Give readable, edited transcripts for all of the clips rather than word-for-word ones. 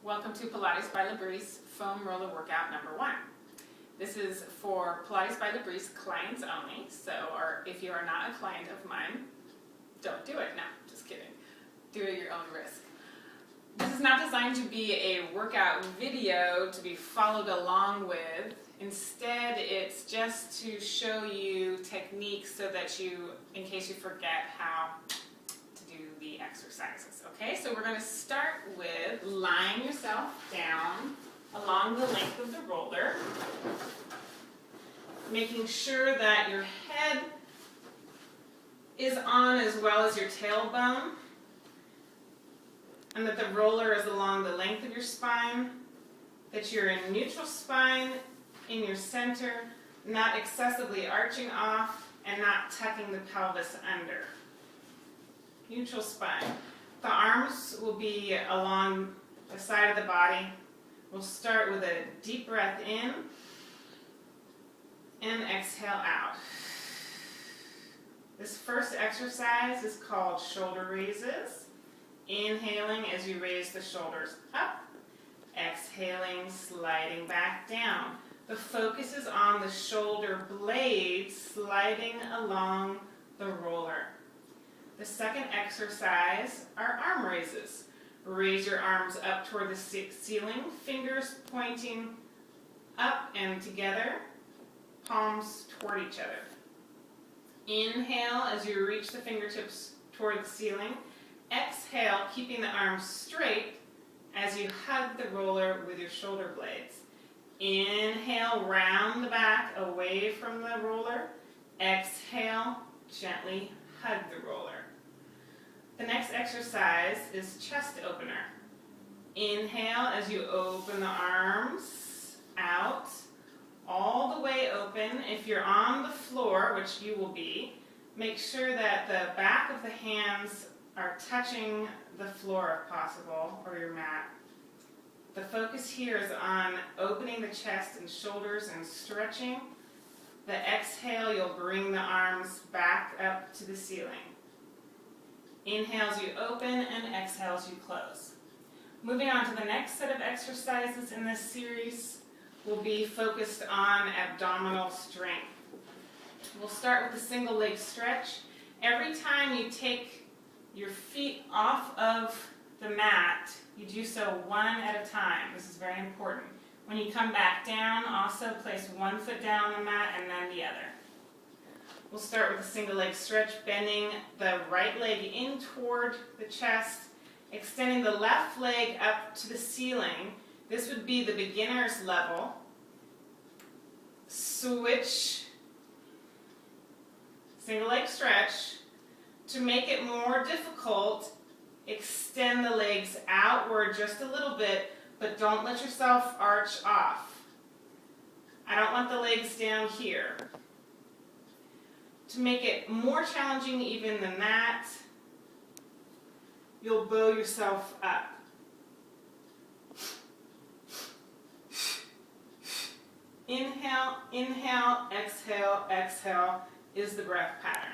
Welcome to Pilates by Labrise foam roller workout number 1. This is for Pilates by Labrise clients only, so if you are not a client of mine, don't do it. No, just kidding. Do it at your own risk. This is not designed to be a workout video to be followed along with. Instead, it's just to show you techniques so that you, in case you forget how to do the exercises. Okay, so we're going to start with lying yourself down along the length of the roller, making sure that your head is on as well as your tailbone, and that the roller is along the length of your spine, that you're in neutral spine in your center, not excessively arching off, and not tucking the pelvis under. Neutral spine. The arms will be along the side of the body. We'll start with a deep breath in and exhale out. This first exercise is called shoulder raises. Inhaling as you raise the shoulders up, exhaling, sliding back down. The focus is on the shoulder blades sliding along the roller. The second exercise are arm raises. Raise your arms up toward the ceiling, fingers pointing up and together, palms toward each other. Inhale as you reach the fingertips toward the ceiling. Exhale, keeping the arms straight as you hug the roller with your shoulder blades. Inhale, round the back away from the roller. Exhale, gently hug the roller. The next exercise is chest opener. Inhale as you open the arms out, all the way open. If you're on the floor, which you will be, make sure that the back of the hands are touching the floor if possible, or your mat. The focus here is on opening the chest and shoulders and stretching. The exhale, you'll bring the arms back up to the ceiling. Inhale as you open and exhale as you close. Moving on to the next set of exercises in this series will be focused on abdominal strength. We'll start with a single leg stretch. Every time you take your feet off of the mat, you do so one at a time. This is very important. When you come back down, also place one foot down on the mat and then the other. We'll start with a single leg stretch, bending the right leg in toward the chest, extending the left leg up to the ceiling. This would be the beginner's level. Switch, single leg stretch. To make it more difficult, extend the legs outward just a little bit, but don't let yourself arch off. I don't want the legs down here. To make it more challenging even than that, you'll bow yourself up. Inhale, inhale, exhale, exhale is the breath pattern.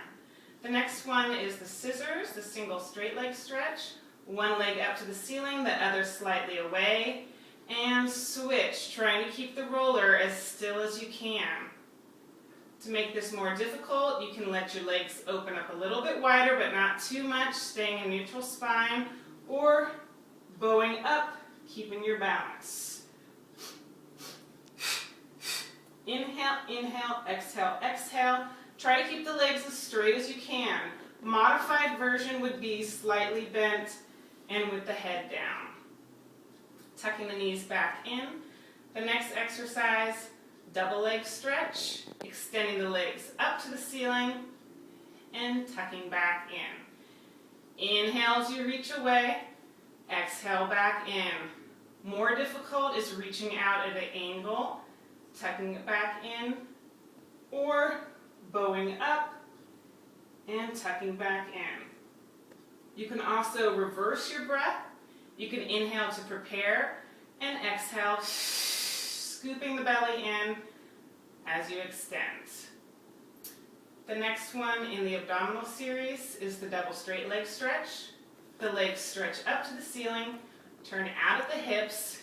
The next one is the scissors, the single straight leg stretch. One leg up to the ceiling, the other slightly away. And switch, trying to keep the roller as still as you can. To make this more difficult, you can let your legs open up a little bit wider, but not too much, staying in neutral spine, or bowing up, keeping your balance. Inhale, inhale, exhale, exhale. Try to keep the legs as straight as you can. Modified version would be slightly bent and with the head down. Tucking the knees back in. The next exercise, double leg stretch, extending the legs up to the ceiling and tucking back in. Inhale as you reach away, exhale back in. More difficult is reaching out at an angle, tucking it back in, or bowing up and tucking back in. You can also reverse your breath. You can inhale to prepare and exhale, scooping the belly in as you extend. The next one in the abdominal series is the double straight leg stretch. The legs stretch up to the ceiling, Turn out at the hips.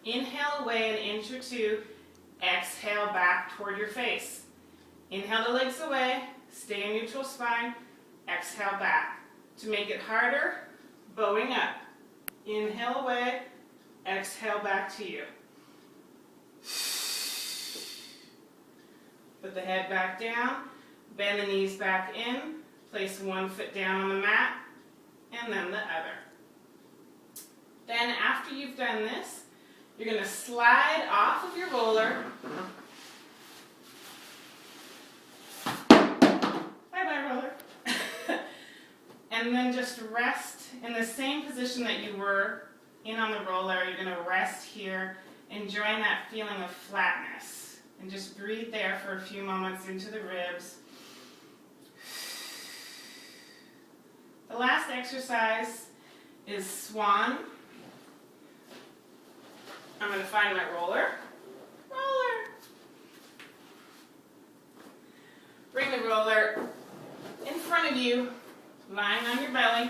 Inhale away an inch or two. Exhale back toward your face. Inhale the legs away. Stay in neutral spine. Exhale back. To make it harder, bowing up. Inhale away. Exhale back to you. Put the head back down. Bend the knees back in. Place one foot down on the mat. And then the other. Then after you've done this, you're going to slide off of your roller. Bye-bye, roller. And then just rest in the same position that you were in on the roller. You're going to rest here, enjoying that feeling of flatness. And just breathe there for a few moments into the ribs. The last exercise is swan. I'm going to find my roller. Roller. Bring the roller in front of you, lying on your belly.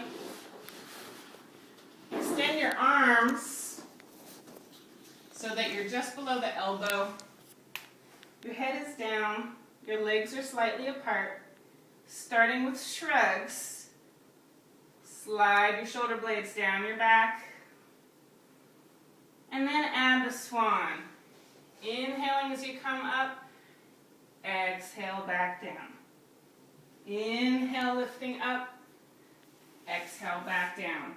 Extend your arms so that you're just below the elbow. Your head is down. Your legs are slightly apart. Starting with shrugs. Slide your shoulder blades down your back. And then add the swan. Inhaling as you come up. Exhale back down. Inhale lifting up. Exhale back down.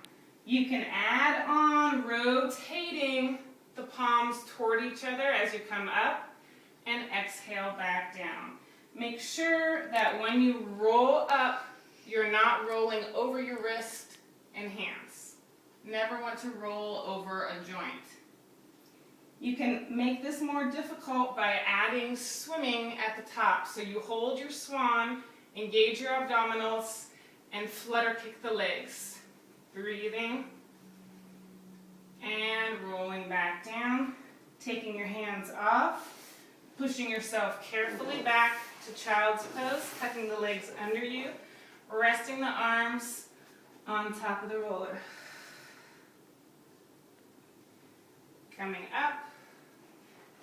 You can add on rotating the palms toward each other as you come up and exhale back down. Make sure that when you roll up, you're not rolling over your wrist and hands. Never want to roll over a joint. You can make this more difficult by adding swimming at the top. So you hold your swan, engage your abdominals, and flutter kick the legs. Breathing and rolling back down. Taking your hands off, pushing yourself carefully back to child's pose, tucking the legs under you, resting the arms on top of the roller. Coming up,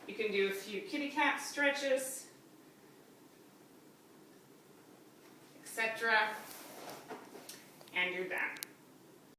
you can do a few kitty cat stretches, etc. And you're done.